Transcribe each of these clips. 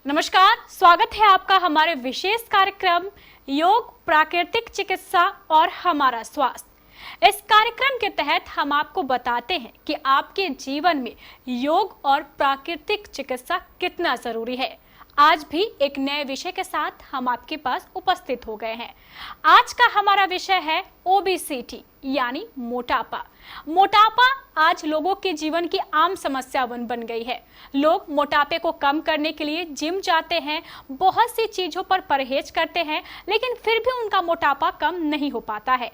नमस्कार, स्वागत है आपका हमारे विशेष कार्यक्रम योग, प्राकृतिक चिकित्सा और हमारा स्वास्थ्य। इस कार्यक्रम के तहत हम आपको बताते हैं कि आपके जीवन में योग और प्राकृतिक चिकित्सा कितना जरूरी है। आज भी एक नए विषय के साथ हम आपके पास उपस्थित हो गए हैं। आज का हमारा विषय है ओबेसिटी यानी मोटापा। मोटापा आज लोगों के जीवन की आम समस्या बन गई है। लोग मोटापे को कम करने के लिए जिम जाते हैं, बहुत सी चीजों पर परहेज करते हैं, लेकिन फिर भी उनका मोटापा कम नहीं हो पाता है।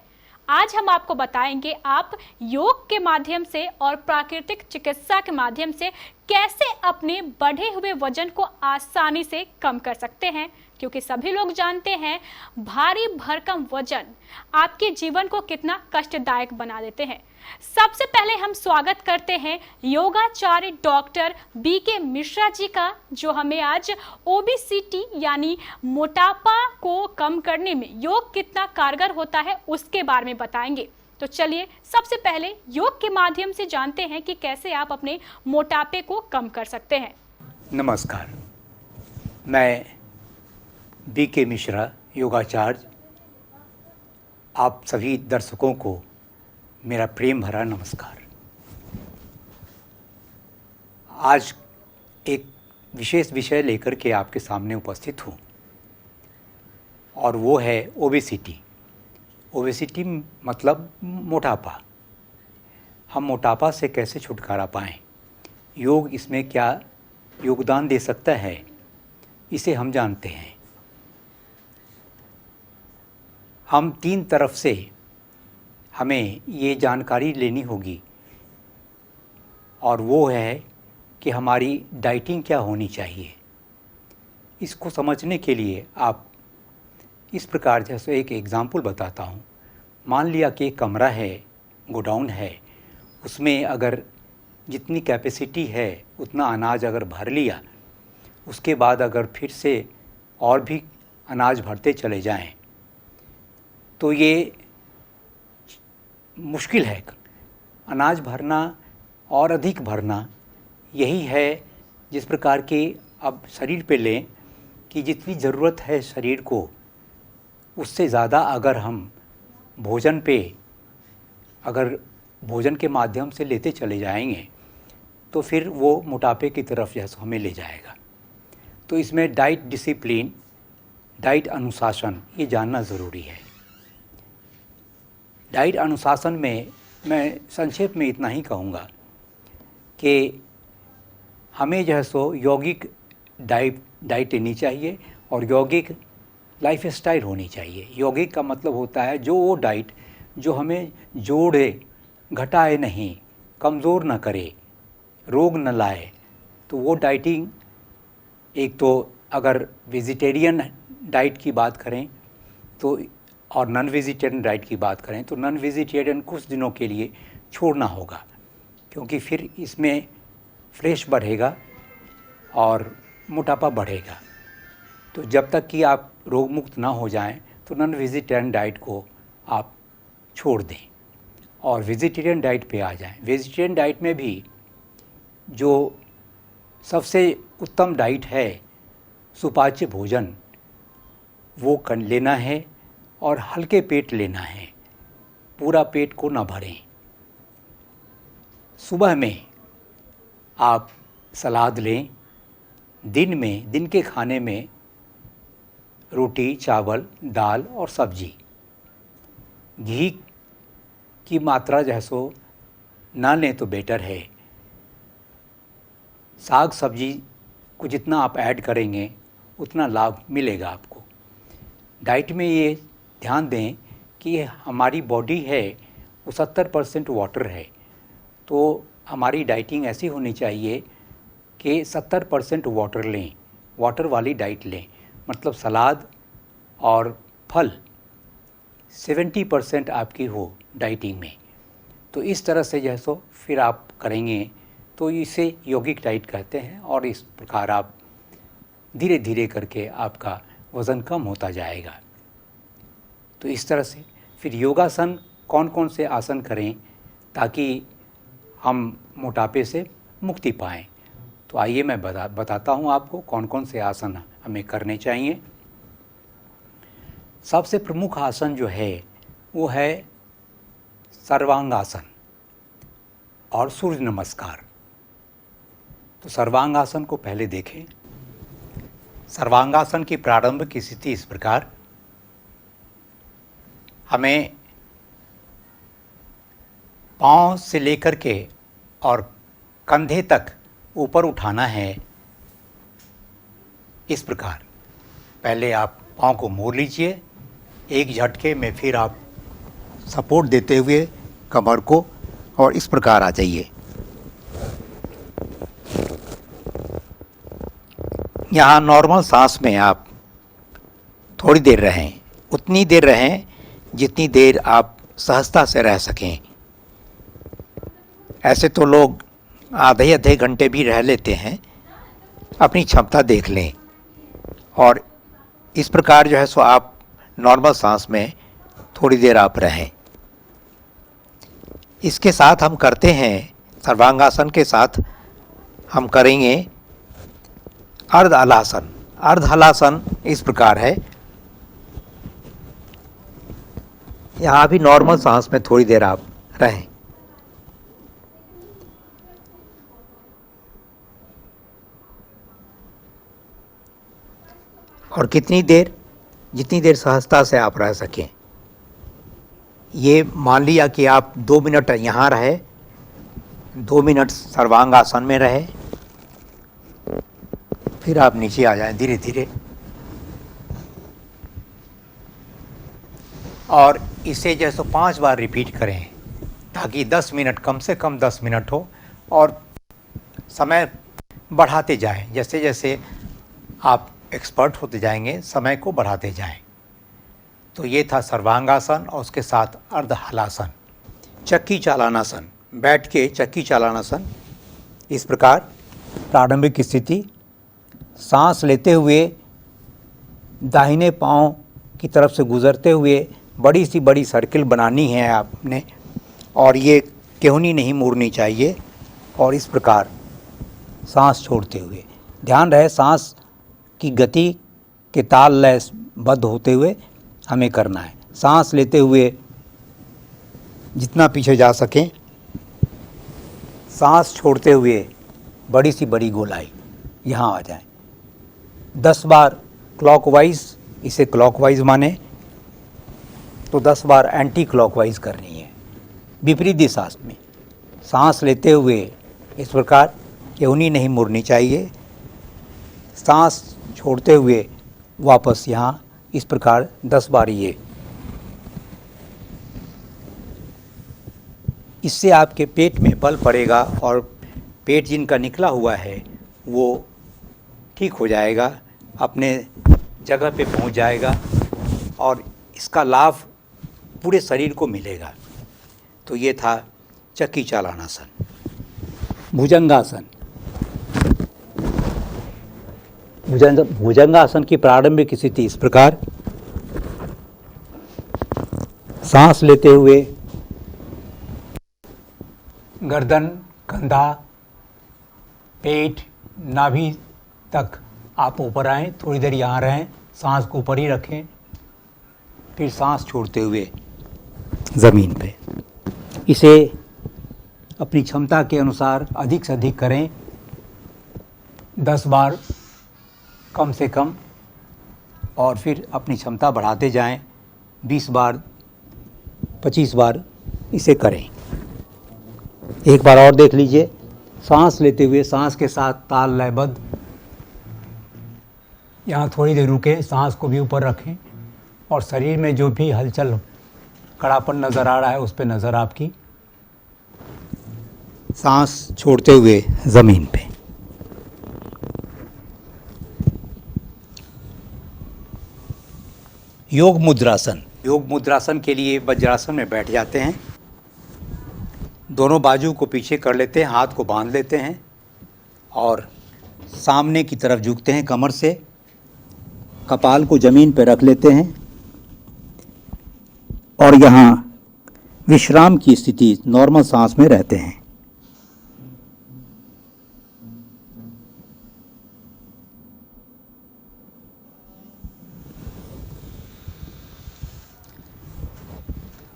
आज हम आपको बताएंगे आप योग के माध्यम से और प्राकृतिक चिकित्सा के माध्यम से कैसे अपने बढ़े हुए वजन को आसानी से कम कर सकते हैं, क्योंकि सभी लोग जानते हैं भारी भरकम वजन आपके जीवन को कितना कष्टदायक बना देते हैं। सबसे पहले हम स्वागत करते हैं योगाचार्य डॉक्टर बीके मिश्रा जी का, जो हमें आज ओबेसिटी यानी मोटापा को कम करने में योग कितना कारगर होता है उसके बारे में बताएंगे। तो चलिए सबसे पहले योग के माध्यम से जानते हैं कि कैसे आप अपने मोटापे को कम कर सकते हैं। नमस्कार, मैं बीके मिश्रा योगाचार्य, आप सभी दर्शकों को मेरा प्रेम भरा नमस्कार। आज एक विशेष विषय लेकर के आपके सामने उपस्थित हूँ और वो है ओबेसिटी। ओबेसिटी मतलब मोटापा। हम मोटापा से कैसे छुटकारा पाएं, योग इसमें क्या योगदान दे सकता है, इसे हम जानते हैं। हम तीन तरफ से हमें ये जानकारी लेनी होगी और वो है कि हमारी डाइटिंग क्या होनी चाहिए। इसको समझने के लिए आप इस प्रकार जैसे एक एग्ज़ाम्पल बताता हूँ। मान लिया कि एक कमरा है, गोडाउन है, उसमें अगर जितनी कैपेसिटी है उतना अनाज अगर भर लिया, उसके बाद अगर फिर से और भी अनाज भरते चले जाएं, तो ये मुश्किल है। अनाज भरना और अधिक भरना यही है जिस प्रकार के अब शरीर पे लें कि जितनी ज़रूरत है शरीर को, उससे ज़्यादा अगर हम भोजन के माध्यम से लेते चले जाएंगे तो फिर वो मोटापे की तरफ जैसे हमें ले जाएगा। तो इसमें डाइट डिसिप्लिन, डाइट अनुशासन ये जानना ज़रूरी है। डाइट अनुशासन में मैं संक्षेप में इतना ही कहूँगा कि हमें जो है सो यौगिक डाइट लेनी चाहिए और यौगिक लाइफ स्टाइल होनी चाहिए। यौगिक का मतलब होता है जो वो डाइट जो हमें जोड़े, घटाए नहीं, कमज़ोर न करे, रोग न लाए। तो वो डाइटिंग, एक तो अगर वेजिटेरियन डाइट की बात करें तो और नॉन वेजिटेरियन डाइट की बात करें तो नॉन वेजिटेरियन कुछ दिनों के लिए छोड़ना होगा, क्योंकि फिर इसमें फ्लेश बढ़ेगा और मोटापा बढ़ेगा। तो जब तक कि आप रोग मुक्त ना हो जाएं तो नॉन वेजिटेरियन डाइट को आप छोड़ दें और वेजिटेरियन डाइट पे आ जाएं। वेजिटेरियन डाइट में भी जो सबसे उत्तम डाइट है सुपाच्य भोजन, वो लेना है और हल्के पेट लेना है, पूरा पेट को ना भरें। सुबह में आप सलाद लें, दिन के खाने में रोटी, चावल, दाल और सब्जी। घी की मात्रा जो है सो ना लें तो बेटर है। साग सब्जी को जितना आप ऐड करेंगे उतना लाभ मिलेगा आपको। डाइट में ये ध्यान दें कि हमारी बॉडी है वो 70% वाटर है, तो हमारी डाइटिंग ऐसी होनी चाहिए कि 70% वाटर लें, वाटर वाली डाइट लें। मतलब सलाद और फल 70% आपकी हो डाइटिंग में। तो इस तरह से जो सो फिर आप करेंगे तो इसे यौगिक डाइट कहते हैं और इस प्रकार आप धीरे धीरे करके आपका वज़न कम होता जाएगा। तो इस तरह से फिर योगासन कौन कौन से आसन करें ताकि हम मोटापे से मुक्ति पाएँ। तो आइए मैं बताता हूँ आपको कौन कौन से आसन हमें करने चाहिए। सबसे प्रमुख आसन जो है वो है सर्वांगासन और सूर्य नमस्कार। तो सर्वांगासन को पहले देखें। सर्वांगासन की प्रारंभ की स्थिति इस प्रकार, हमें पाँव से लेकर के और कंधे तक ऊपर उठाना है इस प्रकार। पहले आप पाँव को मोड़ लीजिए एक झटके में, फिर आप सपोर्ट देते हुए कमर को और इस प्रकार आ जाइए। यहाँ नॉर्मल सांस में आप थोड़ी देर रहें, उतनी देर रहें जितनी देर आप सहजता से रह सकें। ऐसे तो लोग आधे आधे घंटे भी रह लेते हैं, अपनी क्षमता देख लें और इस प्रकार जो है सो आप नॉर्मल सांस में थोड़ी देर आप रहें। इसके साथ हम करते हैं, सर्वांगासन के साथ हम करेंगे अर्ध हलासन। अर्ध हलासन इस प्रकार है, यहाँ भी नॉर्मल सांस में थोड़ी देर आप रहें। और कितनी देर, जितनी देर सहजता से आप रह सकें। ये मान लिया कि आप 2 मिनट यहाँ रहे, 2 मिनट सर्वांगासन में रहे, फिर आप नीचे आ जाएं धीरे धीरे। और इसे जैसे 5 बार रिपीट करें ताकि 10 मिनट, कम से कम 10 मिनट हो, और समय बढ़ाते जाएं। जैसे जैसे आप एक्सपर्ट होते जाएंगे समय को बढ़ाते जाएं। तो ये था सर्वांगासन और उसके साथ अर्ध हलासन। चक्की चालानासन, बैठ के चक्की चालानासन इस प्रकार। प्रारंभिक स्थिति, सांस लेते हुए दाहिने पांव की तरफ से गुजरते हुए बड़ी सी बड़ी सर्किल बनानी है आपने, और ये केहूनी नहीं मुड़नी चाहिए। और इस प्रकार सांस छोड़ते हुए, ध्यान रहे सांस की गति के ताल लय बद्ध होते हुए हमें करना है। सांस लेते हुए जितना पीछे जा सकें, सांस छोड़ते हुए बड़ी सी बड़ी गोलाई यहाँ आ जाए। 10 बार क्लॉकवाइज, इसे क्लॉकवाइज माने तो 10 बार एंटी क्लॉकवाइज करनी है, विपरीत दिशा में। सांस लेते हुए इस प्रकार केहूनी नहीं मुड़नी चाहिए, सांस छोड़ते हुए वापस यहाँ इस प्रकार 10 बार। ये इससे आपके पेट में बल पड़ेगा और पेट जिनका निकला हुआ है वो ठीक हो जाएगा, अपने जगह पे पहुंच जाएगा और इसका लाभ पूरे शरीर को मिलेगा। तो ये था चक्की चालानासन। भुजंगासन। भुजंगासन की प्रारंभिक स्थिति इस प्रकार, सांस लेते हुए गर्दन, कंधा, पेट, नाभि तक आप ऊपर आएं, थोड़ी देर यहाँ रहें, सांस को ऊपर ही रखें, फिर सांस छोड़ते हुए ज़मीन पे। इसे अपनी क्षमता के अनुसार अधिक से अधिक करें, 10 बार कम से कम, और फिर अपनी क्षमता बढ़ाते जाएं, 20 बार 25 बार इसे करें। एक बार और देख लीजिए, सांस लेते हुए सांस के साथ ताल लयबद्ध, यहाँ थोड़ी देर रुकें, सांस को भी ऊपर रखें और शरीर में जो भी हलचल, कड़ापन नज़र आ रहा है उस पर नज़र आपकी। सांस छोड़ते हुए ज़मीन पे। योग मुद्रासन। योग मुद्रासन के लिए वज्रासन में बैठ जाते हैं, दोनों बाजू को पीछे कर लेते हैं, हाथ को बांध लेते हैं और सामने की तरफ झुकते हैं कमर से, कपाल को ज़मीन पर रख लेते हैं और यहाँ विश्राम की स्थिति नॉर्मल सांस में रहते हैं।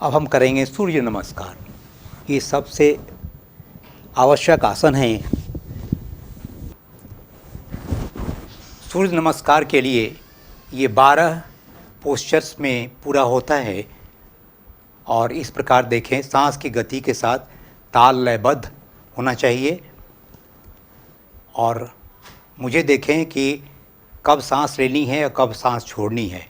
अब हम करेंगे सूर्य नमस्कार। ये सबसे आवश्यक आसन है। सूर्य नमस्कार के लिए ये 12 पोस्चर्स में पूरा होता है और इस प्रकार देखें, सांस की गति के साथ ताल लयबद्ध होना चाहिए और मुझे देखें कि कब सांस लेनी है और कब सांस छोड़नी है।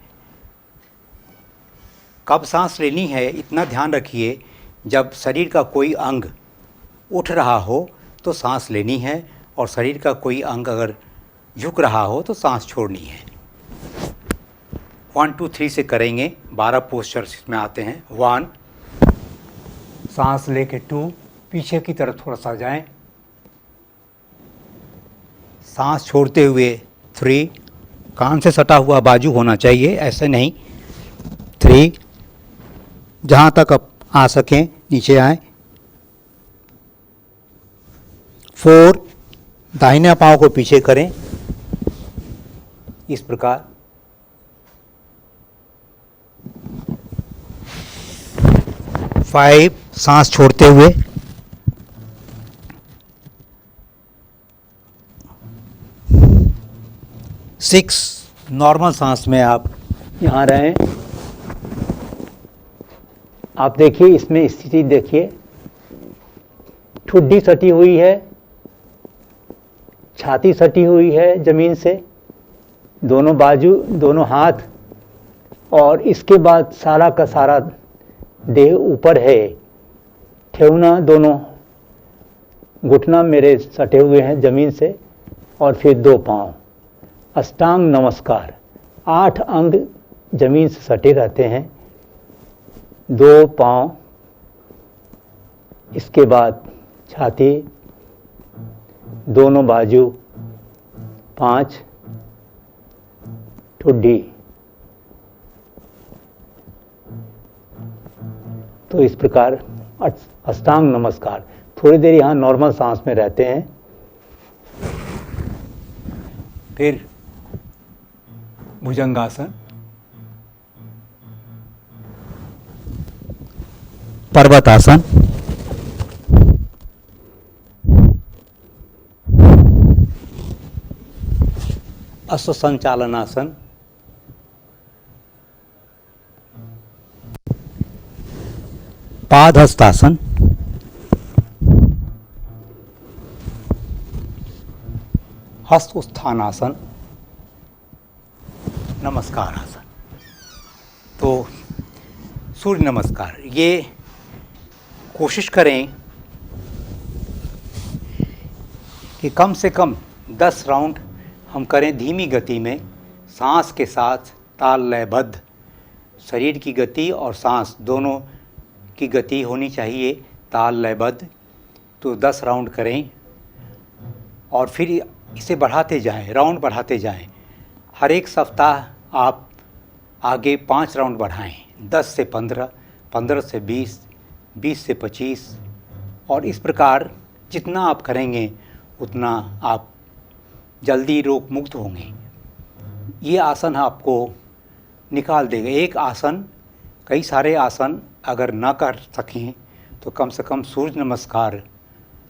कब सांस लेनी है इतना ध्यान रखिए, जब शरीर का कोई अंग उठ रहा हो तो सांस लेनी है और शरीर का कोई अंग अगर झुक रहा हो तो सांस छोड़नी है। 1 2 3 से करेंगे। 12 पोस्चर्स इसमें आते हैं। 1, सांस लेके 2, पीछे की तरफ थोड़ा सा जाएं। सांस छोड़ते हुए 3, कान से सटा हुआ बाजू होना चाहिए, ऐसे नहीं। 3, जहाँ तक आप आ सकें नीचे आएं। 4, दाहिने पाँव को पीछे करें इस प्रकार। 5, सांस छोड़ते हुए। 6, नॉर्मल सांस में आप यहाँ रहें। आप देखिए, इसमें स्थिति देखिए, ठुड्डी सटी हुई है, छाती सटी हुई है जमीन से, दोनों बाजू, दोनों हाथ, और इसके बाद सारा का सारा देह ऊपर है। ठेवना, दोनों घुटना मेरे सटे हुए हैं जमीन से, और फिर 2 पांव। अष्टांग नमस्कार। 8 अंग जमीन से सटे रहते हैं, 2 पांव, इसके बाद छाती, दोनों बाजू, 5 ठुड्डी। तो इस प्रकार अष्टांग नमस्कार। थोड़ी देर यहाँ नॉर्मल सांस में रहते हैं, फिर भुजंगासन, पर्वतासन, अश्व संचालनासन, पादहस्तासन, हस्त उत्थानासन, नमस्कार आसन। तो सूर्य नमस्कार, ये कोशिश करें कि कम से कम 10 राउंड हम करें धीमी गति में, सांस के साथ ताल लयबद्ध। शरीर की गति और सांस दोनों की गति होनी चाहिए ताल लयबद्ध। तो 10 राउंड करें और फिर इसे बढ़ाते जाएं, राउंड बढ़ाते जाएं। हर एक सप्ताह आप आगे 5 राउंड बढ़ाएं, 10 से 15, 15 से 20, 20 से 25, और इस प्रकार जितना आप करेंगे उतना आप जल्दी रोग मुक्त होंगे। ये आसन आपको निकाल देगा। एक आसन, कई सारे आसन अगर ना कर सकें तो कम से कम सूर्य नमस्कार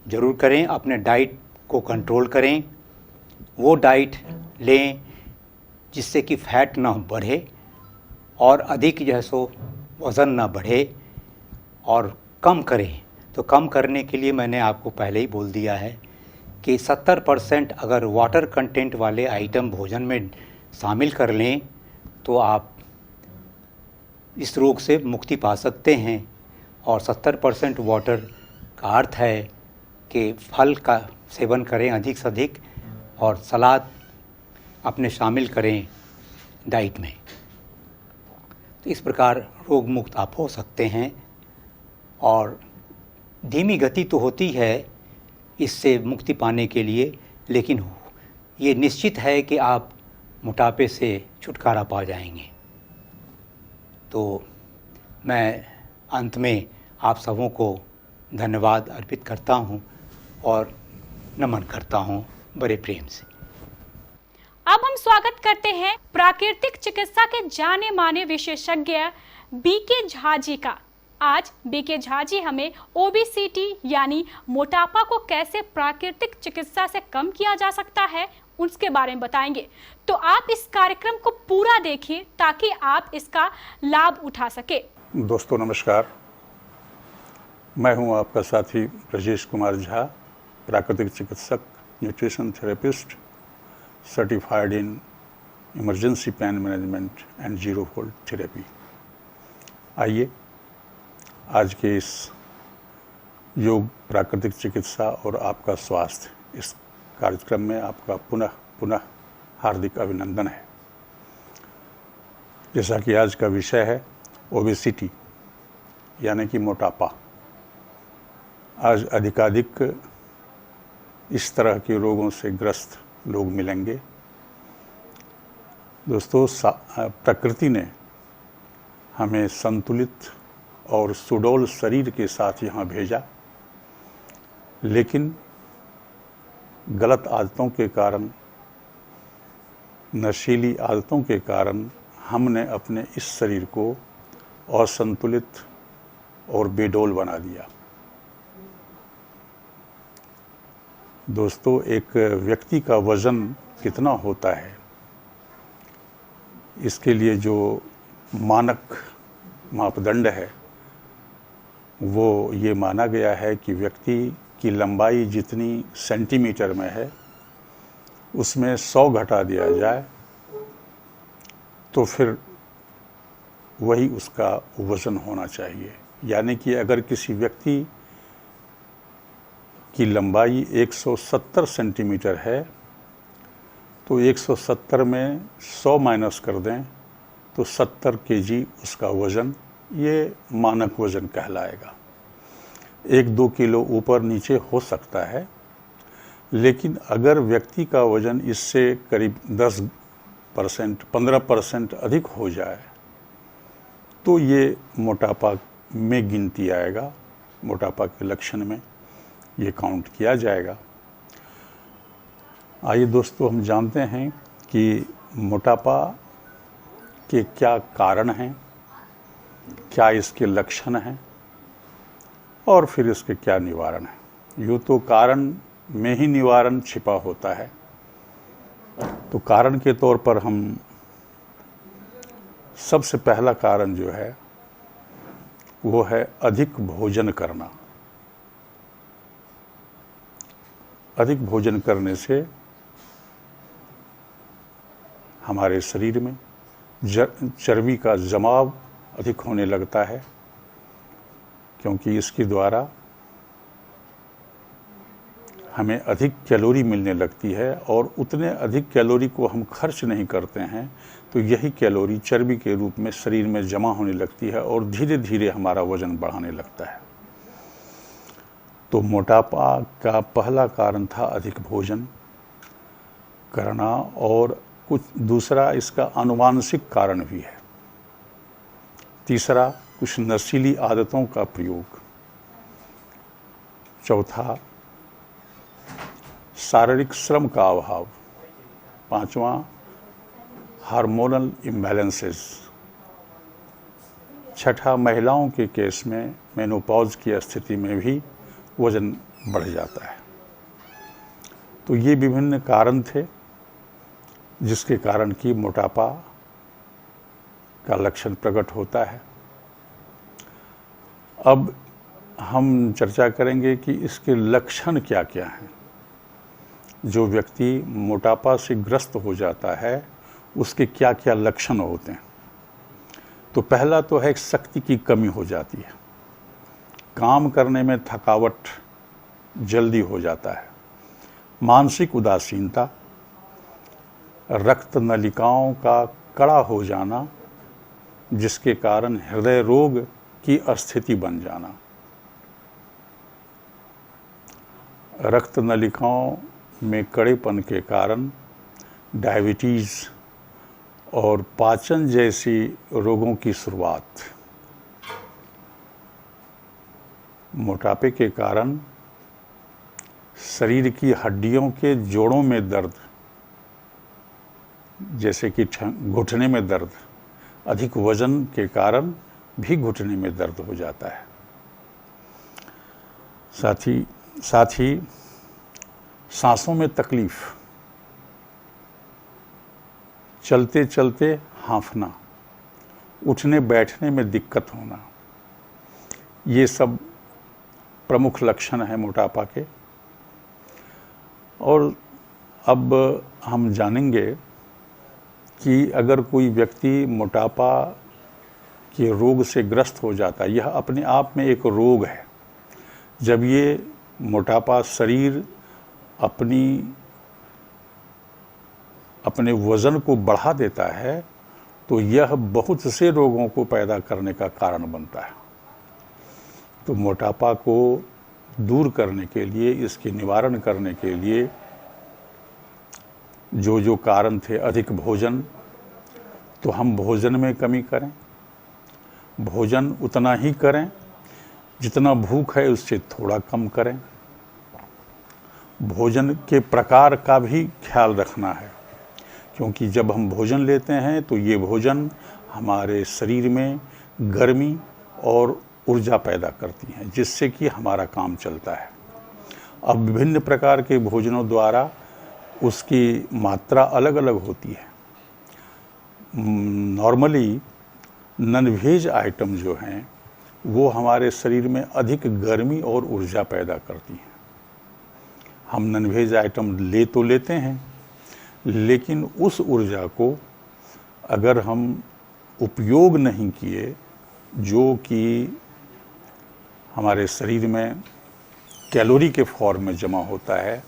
ज़रूर करें। अपने डाइट को कंट्रोल करें, वो डाइट लें जिससे कि फैट ना बढ़े और अधिक जो है सो वज़न ना बढ़े, और कम करें। तो कम करने के लिए मैंने आपको पहले ही बोल दिया है कि 70% अगर वाटर कंटेंट वाले आइटम भोजन में शामिल कर लें तो आप इस रोग से मुक्ति पा सकते हैं। और 70% वाटर का अर्थ है कि फल का सेवन करें अधिक से अधिक, और सलाद अपने शामिल करें डाइट में। तो इस प्रकार रोग मुक्त आप हो सकते हैं। और धीमी गति तो होती है इससे मुक्ति पाने के लिए, लेकिन ये निश्चित है कि आप मोटापे से छुटकारा पा जाएंगे। तो मैं अंत में आप सबों को धन्यवाद अर्पित करता हूँ और नमन करता हूँ बड़े प्रेम से। अब हम स्वागत करते हैं प्राकृतिक चिकित्सा के जाने माने विशेषज्ञ बीके झा जी का। आज बीके झा जी हमें ओबेसिटी यानी मोटापा को कैसे प्राकृतिक चिकित्सा से कम किया जा सकता है उसके बारे में बताएंगे। तो आप इस कार्यक्रम को पूरा देखिए ताकि आप इसका लाभ उठा सके। दोस्तों नमस्कार, मैं हूं आपका साथी ब्रजेश कुमार झा, प्राकृतिक चिकित्सक, nutrition therapist, certified in emergency pain management and zero volt therapy. आइए आज के इस योग प्राकृतिक चिकित्सा और आपका स्वास्थ्य इस कार्यक्रम में आपका पुनः हार्दिक अभिनंदन है। जैसा कि आज का विषय है ओबेसिटी यानी कि मोटापा। आज अधिकाधिक इस तरह के रोगों से ग्रस्त लोग मिलेंगे। दोस्तों, प्रकृति ने हमें संतुलित और सुडौल शरीर के साथ यहाँ भेजा, लेकिन गलत आदतों के कारण, नशीली आदतों के कारण हमने अपने इस शरीर को असंतुलित और बेडौल बना दिया। दोस्तों, एक व्यक्ति का वज़न कितना होता है, इसके लिए जो मानक मापदंड है वो ये माना गया है कि व्यक्ति की लंबाई जितनी सेंटीमीटर में है उसमें 100 घटा दिया जाए तो फिर वही उसका वज़न होना चाहिए। यानी कि अगर किसी व्यक्ति की लंबाई 170 सेंटीमीटर है तो 170 में 100 माइनस कर दें तो 70 केजी उसका वज़न, ये मानक वज़न कहलाएगा। 1-2 किलो ऊपर नीचे हो सकता है, लेकिन अगर व्यक्ति का वज़न इससे करीब 10%, 15% अधिक हो जाए तो ये मोटापा में गिनती आएगा, मोटापा के लक्षण में ये काउंट किया जाएगा। आइए दोस्तों, हम जानते हैं कि मोटापा के क्या कारण हैं, क्या इसके लक्षण हैं और फिर इसके क्या निवारण हैं। यूँ तो कारण में ही निवारण छिपा होता है। तो कारण के तौर पर हम सबसे पहला कारण जो है वो है अधिक भोजन करना। अधिक भोजन करने से हमारे शरीर में चर्बी का जमाव अधिक होने लगता है, क्योंकि इसके द्वारा हमें अधिक कैलोरी मिलने लगती है और उतने अधिक कैलोरी को हम खर्च नहीं करते हैं तो यही कैलोरी चर्बी के रूप में शरीर में जमा होने लगती है और धीरे धीरे हमारा वज़न बढ़ाने लगता है। तो मोटापा का पहला कारण था अधिक भोजन करना, और कुछ दूसरा इसका आनुवांशिक कारण भी है। तीसरा कुछ नशीली आदतों का प्रयोग। चौथा शारीरिक श्रम का अभाव। पांचवा हार्मोनल इम्बैलेंसेस। छठा महिलाओं के केस में मेनोपॉज की स्थिति में भी वज़न बढ़ जाता है। तो ये विभिन्न कारण थे जिसके कारण कि मोटापा का लक्षण प्रकट होता है। अब हम चर्चा करेंगे कि इसके लक्षण क्या क्या हैं। जो व्यक्ति मोटापा से ग्रस्त हो जाता है उसके क्या क्या लक्षण होते हैं। तो पहला तो है शक्ति की कमी हो जाती है, काम करने में थकावट जल्दी हो जाता है, मानसिक उदासीनता, रक्त नलिकाओं का कड़ा हो जाना जिसके कारण हृदय रोग की स्थिति बन जाना, रक्त नलिकाओं में कड़ेपन के कारण डायबिटीज़ और पाचन जैसी रोगों की शुरुआत, मोटापे के कारण शरीर की हड्डियों के जोड़ों में दर्द, जैसे कि घुटने में दर्द, अधिक वजन के कारण भी घुटने में दर्द हो जाता है। साथ ही सांसों में तकलीफ, चलते चलते हांफना, उठने बैठने में दिक्कत होना, ये सब प्रमुख लक्षण हैं मोटापा के। और अब हम जानेंगे कि अगर कोई व्यक्ति मोटापा के रोग से ग्रस्त हो जाता है, यह अपने आप में एक रोग है। जब ये मोटापा शरीर अपने वज़न को बढ़ा देता है तो यह बहुत से रोगों को पैदा करने का कारण बनता है। तो मोटापा को दूर करने के लिए, इसके निवारण करने के लिए जो कारण थे, अधिक भोजन, तो हम भोजन में कमी करें। भोजन उतना ही करें जितना भूख है, उससे थोड़ा कम करें। भोजन के प्रकार का भी ख्याल रखना है, क्योंकि जब हम भोजन लेते हैं तो ये भोजन हमारे शरीर में गर्मी और ऊर्जा पैदा करती हैं, जिससे कि हमारा काम चलता है। अब विभिन्न प्रकार के भोजनों द्वारा उसकी मात्रा अलग अलग होती है। नॉर्मली नॉनवेज आइटम जो हैं वो हमारे शरीर में अधिक गर्मी और ऊर्जा पैदा करती हैं। हम नॉनवेज आइटम तो लेते हैं, लेकिन उस ऊर्जा को अगर हम उपयोग नहीं किए, जो कि हमारे शरीर में कैलोरी के फॉर्म में जमा होता है,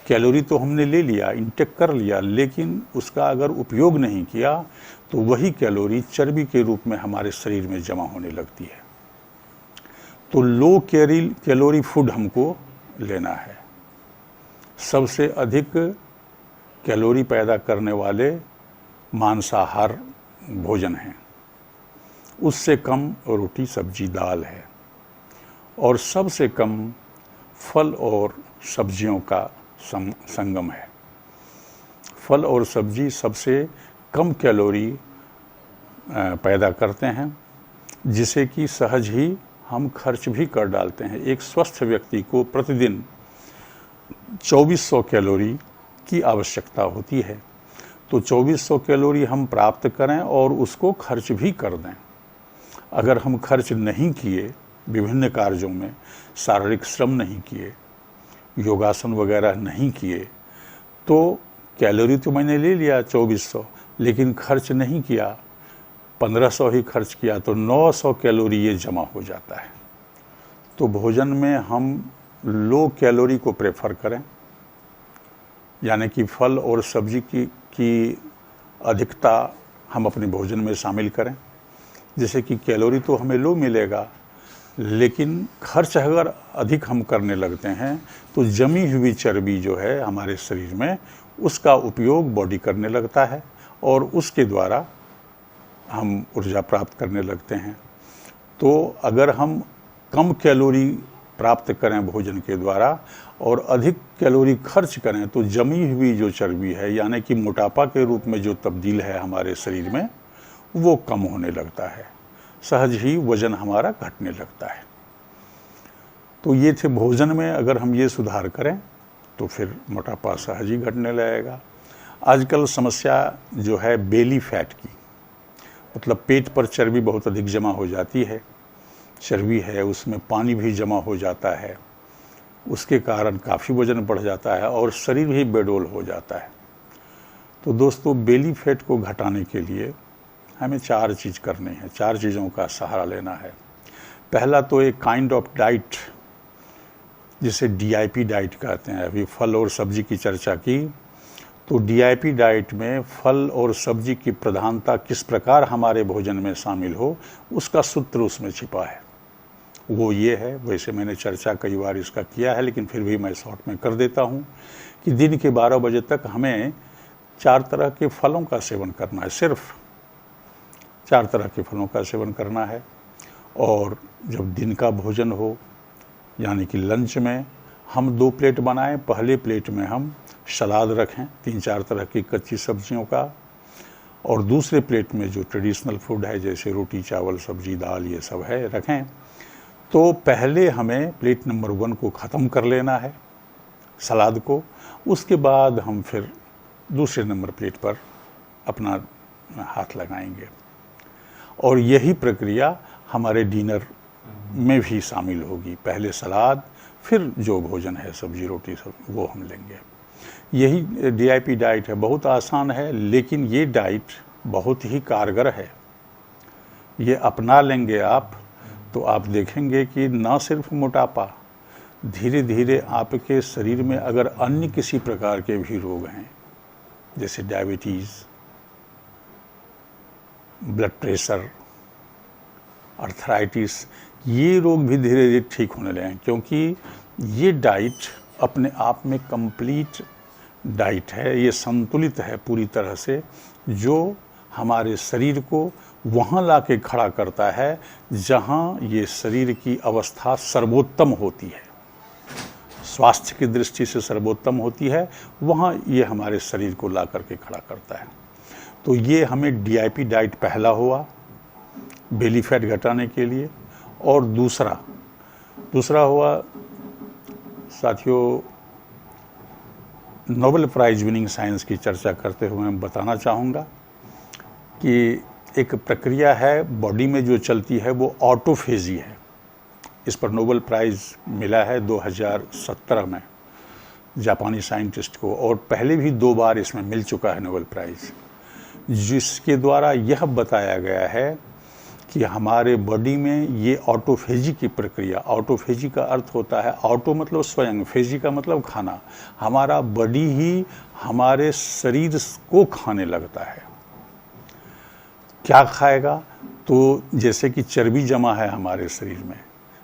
कैलोरी तो हमने ले लिया, इंटेक कर लिया, लेकिन उसका अगर उपयोग नहीं किया तो वही कैलोरी चर्बी के रूप में हमारे शरीर में जमा होने लगती है। तो लो कैलोरी फूड हमको लेना है। सबसे अधिक कैलोरी पैदा करने वाले मांसाहार भोजन हैं, उससे कम रोटी सब्जी दाल है, और सबसे कम फल और सब्जियों का संगम है। फल और सब्जी सबसे कम कैलोरी पैदा करते हैं, जिसे कि सहज ही हम खर्च भी कर डालते हैं। एक स्वस्थ व्यक्ति को प्रतिदिन 2400 कैलोरी की आवश्यकता होती है, तो 2400 कैलोरी हम प्राप्त करें और उसको खर्च भी कर दें। अगर हम खर्च नहीं किए, विभिन्न कार्यों में शारीरिक श्रम नहीं किए, योगासन वगैरह नहीं किए, तो कैलोरी तो मैंने ले लिया 2400, लेकिन खर्च नहीं किया, 1500 ही खर्च किया, तो 900 कैलोरी ये जमा हो जाता है। तो भोजन में हम लो कैलोरी को प्रेफर करें, यानी कि फल और सब्जी की अधिकता हम अपने भोजन में शामिल करें, जैसे कि कैलोरी तो हमें लो मिलेगा, लेकिन खर्च अगर अधिक हम करने लगते हैं तो जमी हुई चर्बी जो है हमारे शरीर में, उसका उपयोग बॉडी करने लगता है और उसके द्वारा हम ऊर्जा प्राप्त करने लगते हैं। तो अगर हम कम कैलोरी प्राप्त करें भोजन के द्वारा और अधिक कैलोरी खर्च करें, तो जमी हुई जो चर्बी है, यानी कि मोटापा के रूप में जो तब्दील है हमारे शरीर में, वो कम होने लगता है, सहज ही वजन हमारा घटने लगता है। तो ये थे भोजन में अगर हम ये सुधार करें तो फिर मोटापा सहज ही घटने लगेगा। आजकल समस्या जो है बेली फैट की, मतलब पेट पर चर्बी बहुत अधिक जमा हो जाती है, चर्बी है उसमें पानी भी जमा हो जाता है, उसके कारण काफ़ी वजन बढ़ जाता है और शरीर भी बेडोल हो जाता है। तो दोस्तों, बेली फैट को घटाने के लिए हमें 4 चीज़ करनी है, 4 चीज़ों का सहारा लेना है। पहला तो एक काइंड ऑफ डाइट, जिसे DIP डाइट कहते हैं। अभी फल और सब्जी की चर्चा की, तो DIP डाइट में फल और सब्जी की प्रधानता किस प्रकार हमारे भोजन में शामिल हो, उसका सूत्र उसमें छिपा है। वो ये है, वैसे मैंने चर्चा कई बार इसका किया है, लेकिन फिर भी मैं शॉर्ट में कर देता हूँ कि दिन के 12 बजे तक हमें 4 तरह के फलों का सेवन करना है, सिर्फ 4 तरह के फलों का सेवन करना है। और जब दिन का भोजन हो, यानी कि लंच में हम 2 प्लेट बनाएं, पहले प्लेट में हम सलाद रखें 3-4 तरह की कच्ची सब्जियों का, और दूसरे प्लेट में जो ट्रेडिशनल फूड है जैसे रोटी चावल सब्जी दाल ये सब है रखें। तो पहले हमें प्लेट नंबर 1 को ख़त्म कर लेना है सलाद को, उसके बाद हम फिर दूसरे नंबर प्लेट पर अपना हाथ लगाएंगे। और यही प्रक्रिया हमारे डिनर में भी शामिल होगी, पहले सलाद फिर जो भोजन है सब्जी रोटी सब वो हम लेंगे। यही DIP डाइट है, बहुत आसान है लेकिन ये डाइट बहुत ही कारगर है। ये अपना लेंगे आप तो आप देखेंगे कि न सिर्फ मोटापा, धीरे धीरे आपके शरीर में अगर अन्य किसी प्रकार के भी रोग हैं जैसे डायबिटीज़, ब्लड प्रेशर, अर्थराइटिस, ये रोग भी धीरे धीरे ठीक होने लगे हैं, क्योंकि ये डाइट अपने आप में कंप्लीट डाइट है, ये संतुलित है पूरी तरह से, जो हमारे शरीर को वहाँ ला के खड़ा करता है जहाँ ये शरीर की अवस्था सर्वोत्तम होती है, स्वास्थ्य की दृष्टि से सर्वोत्तम होती है, वहाँ ये हमारे शरीर को ला करके खड़ा करता है। तो ये हमें DIP डाइट पहला हुआ बेली फैट घटाने के लिए। और दूसरा हुआ साथियों, नोबेल प्राइज़ विनिंग साइंस की चर्चा करते हुए मैं बताना चाहूँगा कि एक प्रक्रिया है बॉडी में जो चलती है वो ऑटोफेजी है। इस पर नोबेल प्राइज़ मिला है 2017 में जापानी साइंटिस्ट को, और पहले भी 2 बार इसमें मिल चुका है नोबेल प्राइज़, जिसके द्वारा यह बताया गया है कि हमारे बॉडी में ये ऑटोफेजी की प्रक्रिया, ऑटोफेजी का अर्थ होता है ऑटो मतलब स्वयं, फेजी का मतलब खाना, हमारा बॉडी ही हमारे शरीर को खाने लगता है। क्या खाएगा? तो जैसे कि चर्बी जमा है हमारे शरीर में,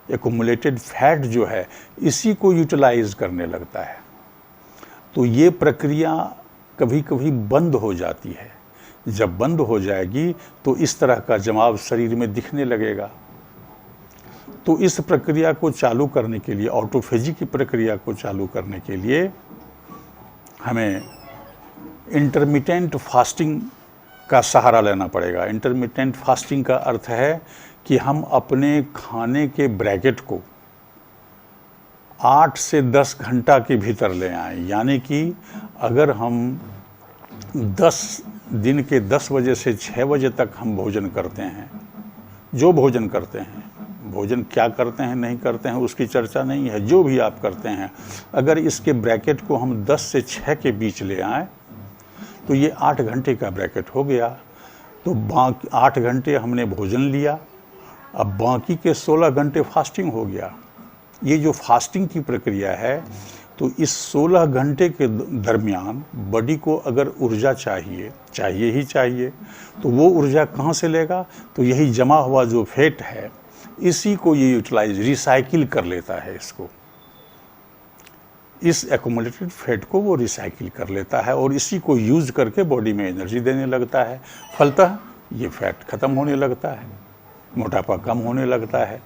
एक्युमुलेटेड फैट जो है इसी को यूटिलाइज करने लगता है। तो ये प्रक्रिया कभी कभी बंद हो जाती है, जब बंद हो जाएगी तो इस तरह का जमाव शरीर में दिखने लगेगा। तो इस प्रक्रिया को चालू करने के लिए, ऑटोफेजी की प्रक्रिया को चालू करने के लिए हमें इंटरमिटेंट फास्टिंग का सहारा लेना पड़ेगा। इंटरमिटेंट फास्टिंग का अर्थ है कि हम अपने खाने के ब्रैकेट को 8 से 10 घंटा के भीतर ले आएँ। यानी कि अगर हम 10 दिन के 10 बजे से 6 बजे तक हम भोजन करते हैं, जो भोजन करते हैं, भोजन क्या करते हैं नहीं करते हैं उसकी चर्चा नहीं है, जो भी आप करते हैं, अगर इसके ब्रैकेट को हम 10 से 6 के बीच ले आएँ तो ये 8 घंटे का ब्रैकेट हो गया। तो बाकी 8 घंटे हमने भोजन लिया, अब बाकी के 16 घंटे फास्टिंग हो गया। ये जो फास्टिंग की प्रक्रिया है, तो इस 16 घंटे के दरमियान बॉडी को अगर ऊर्जा चाहिए ही चाहिए, तो वो ऊर्जा कहाँ से लेगा? तो यही जमा हुआ जो फैट है इसी को ये यूटिलाइज, रिसाइकिल कर लेता है। इसको, इस एक्युमुलेटेड फैट को वो रिसाइकिल कर लेता है और इसी को यूज करके बॉडी में एनर्जी देने लगता है। फलतः ये फैट खत्म होने लगता है, मोटापा कम होने लगता है।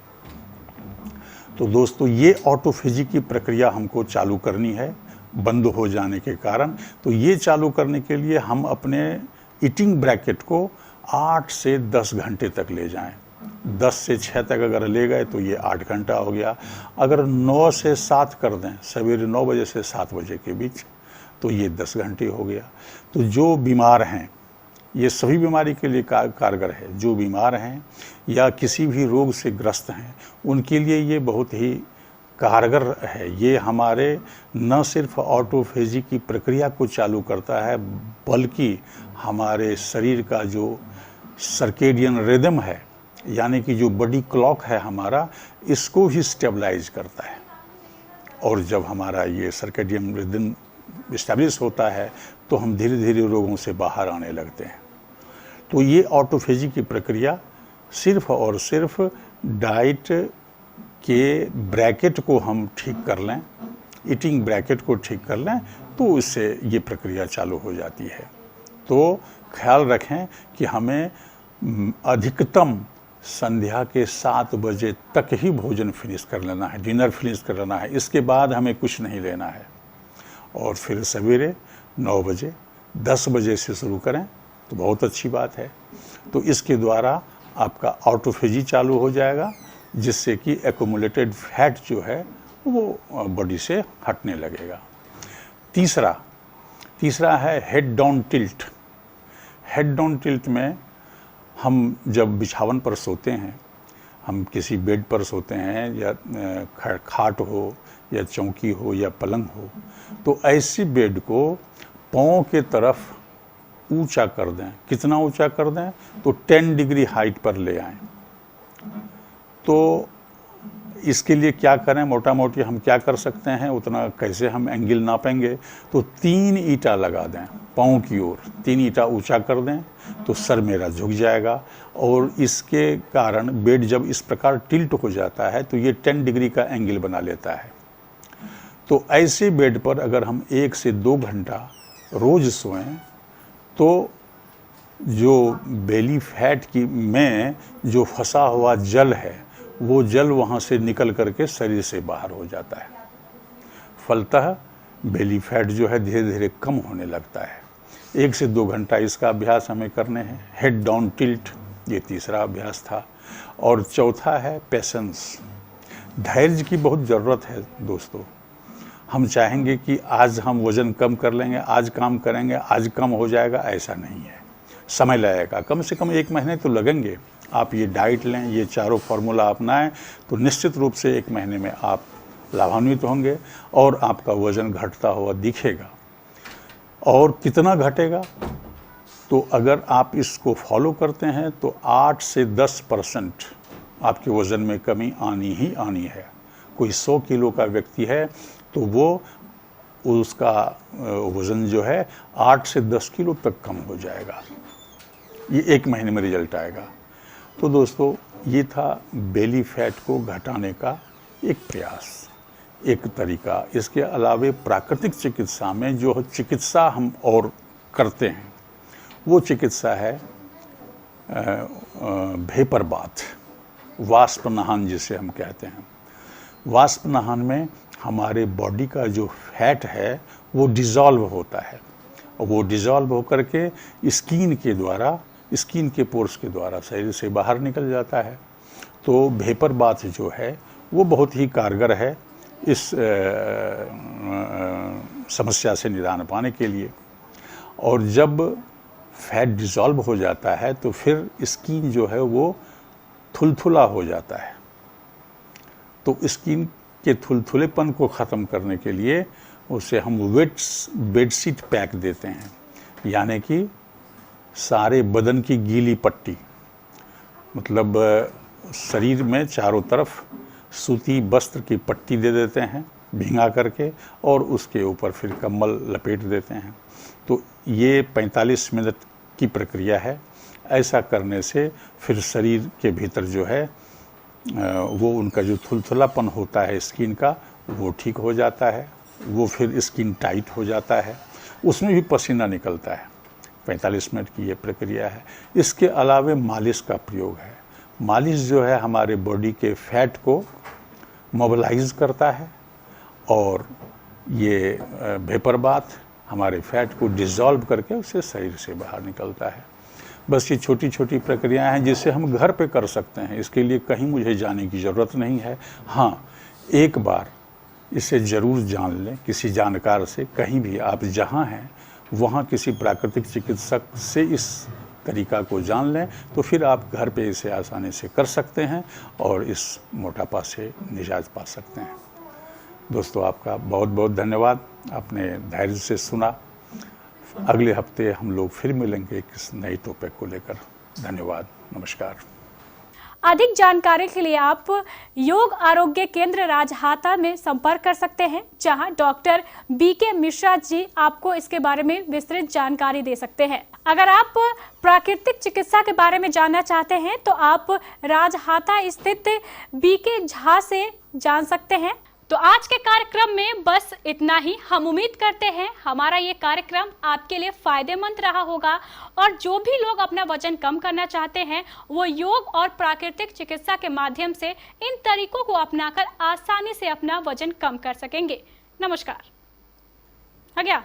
तो दोस्तों, ये ऑटोफेजी की प्रक्रिया हमको चालू करनी है बंद हो जाने के कारण। तो ये चालू करने के लिए हम अपने ईटिंग ब्रैकेट को 8 से 10 घंटे तक ले जाएं। 10 से 6 तक अगर ले गए तो ये 8 घंटा हो गया। अगर 9 से 7 कर दें, सवेरे 9 बजे से 7 बजे के बीच, तो ये 10 घंटे हो गया। तो जो बीमार हैं, ये सभी बीमारी के लिए कारगर है, जो बीमार हैं या किसी भी रोग से ग्रस्त हैं उनके लिए ये बहुत ही कारगर है। ये हमारे न सिर्फ ऑटोफेजी की प्रक्रिया को चालू करता है, बल्कि हमारे शरीर का जो सर्केडियन रिदम है, यानी कि जो बॉडी क्लॉक है हमारा, इसको भी स्टेबलाइज करता है। और जब हमारा ये सर्केडियन रिदम इस्टेब्लिश होता है तो हम धीरे धीरे रोगों से बाहर आने लगते हैं। तो ये ऑटोफेजी की प्रक्रिया सिर्फ और सिर्फ डाइट के ब्रैकेट को हम ठीक कर लें, ईटिंग ब्रैकेट को ठीक कर लें, तो इससे ये प्रक्रिया चालू हो जाती है। तो ख्याल रखें कि हमें अधिकतम संध्या के 7 बजे तक ही भोजन फिनिश कर लेना है, डिनर फिनिश कर लेना है। इसके बाद हमें कुछ नहीं लेना है। और फिर सवेरे 9 बजे 10 बजे से शुरू करें तो बहुत अच्छी बात है। तो इसके द्वारा आपका ऑटोफेजी चालू हो जाएगा, जिससे कि एक्यूमुलेटेड फैट जो है वो बॉडी से हटने लगेगा। तीसरा है head down tilt. Head down tilt में हम जब बिछावन पर सोते हैं, हम किसी बेड पर सोते हैं या खाट हो या चौकी हो या पलंग हो, तो ऐसी बेड को पाँव के तरफ ऊंचा कर दें। कितना ऊंचा कर दें? तो 10 डिग्री हाइट पर ले आएं। तो इसके लिए क्या करें? मोटा मोटी हम क्या कर सकते हैं, उतना कैसे हम एंगल नापेंगे? तो 3 ईंटा लगा दें पाँव की ओर, 3 ईंटा ऊंचा कर दें तो सर मेरा झुक जाएगा। और इसके कारण बेड जब इस प्रकार टिल्ट हो जाता है तो ये 10 डिग्री का एंगल बना लेता है। तो ऐसे बेड पर अगर हम 1 से 2 घंटा रोज सोएं तो जो बेली फैट की में जो फंसा हुआ जल है वो जल वहाँ से निकल करके शरीर से बाहर हो जाता है। फलतः बेली फैट जो है धीरे धीरे कम होने लगता है। 1 से 2 घंटा इसका अभ्यास हमें करने हैं। हेड डाउन टिल्ट, ये तीसरा अभ्यास था। और चौथा है पेशेंस। धैर्य की बहुत ज़रूरत है दोस्तों। हम चाहेंगे कि आज हम वज़न कम कर लेंगे, आज काम करेंगे, आज कम हो जाएगा, ऐसा नहीं है। समय लगेगा, कम से कम 1 महीने तो लगेंगे। आप ये डाइट लें, ये चारों फार्मूला अपनाएं तो निश्चित रूप से 1 महीने में आप लाभान्वित होंगे और आपका वज़न घटता हुआ दिखेगा। और कितना घटेगा? तो अगर आप इसको फॉलो करते हैं तो 8 से 10% आपके वज़न में कमी आनी ही आनी है। कोई 100 किलो का व्यक्ति है तो वो उसका वज़न जो है 8 से 10 किलो तक कम हो जाएगा। ये 1 महीने में रिजल्ट आएगा। तो दोस्तों ये था बेली फैट को घटाने का एक प्रयास, एक तरीका। इसके अलावे प्राकृतिक चिकित्सा में जो चिकित्सा हम और करते हैं वो चिकित्सा है भेपर बाथ, वाष्प नहान जिसे हम कहते हैं। वाष्प नहान में हमारे बॉडी का जो फैट है वो डिज़ोल्व होता है और वो डिज़ोल्व होकर के स्किन के द्वारा, स्किन के पोर्स के द्वारा शरीर से बाहर निकल जाता है। तो भेपर बाथ जो है वो बहुत ही कारगर है इस समस्या से निदान पाने के लिए। और जब फैट डिज़ोल्व हो जाता है तो फिर स्किन जो है वो थुलथुला हो जाता है। तो स्किन के थुलथुलेपन को ख़त्म करने के लिए उसे हम वेट बेडशीट पैक देते हैं, यानी कि सारे बदन की गीली पट्टी, मतलब शरीर में चारों तरफ सूती वस्त्र की पट्टी दे देते हैं भिंगा करके और उसके ऊपर फिर कंबल लपेट देते हैं। तो ये 45 मिनट की प्रक्रिया है। ऐसा करने से फिर शरीर के भीतर जो है वो उनका जो थुलथुलापन होता है स्किन का वो ठीक हो जाता है। वो फिर स्किन टाइट हो जाता है, उसमें भी पसीना निकलता है। 45 मिनट की ये प्रक्रिया है। इसके अलावे मालिश का प्रयोग है। मालिश जो है हमारे बॉडी के फैट को मोबिलाइज करता है और ये भेपर बाथ हमारे फैट को डिज़ोल्व करके उससे शरीर से बाहर निकलता है। बस ये छोटी छोटी प्रक्रियाएं हैं जिसे हम घर पे कर सकते हैं। इसके लिए कहीं मुझे जाने की ज़रूरत नहीं है। हाँ, एक बार इसे ज़रूर जान लें किसी जानकार से। कहीं भी आप जहाँ हैं वहाँ किसी प्राकृतिक चिकित्सक से इस तरीका को जान लें तो फिर आप घर पे इसे आसानी से कर सकते हैं और इस मोटापा से निजात पा सकते हैं। दोस्तों आपका बहुत बहुत धन्यवाद, आपने धैर्य से सुना। अगले हफ्ते हम लोग फिर मिलेंगे किस नई टॉपिक को लेकर। धन्यवाद, नमस्कार। अधिक जानकारी के लिए आप योग आरोग्य केंद्र राजहाता में संपर्क कर सकते हैं, जहां डॉक्टर बीके मिश्रा जी आपको इसके बारे में विस्तृत जानकारी दे सकते हैं। अगर आप प्राकृतिक चिकित्सा के बारे में जानना चाहते हैं तो आप राजहाता स्थित बीके झा से जान सकते हैं। तो आज के कार्यक्रम में बस इतना ही। हम उम्मीद करते हैं हमारा ये कार्यक्रम आपके लिए फायदेमंद रहा होगा और जो भी लोग अपना वजन कम करना चाहते हैं वो योग और प्राकृतिक चिकित्सा के माध्यम से इन तरीकों को अपनाकर आसानी से अपना वजन कम कर सकेंगे। नमस्कार। हो गया।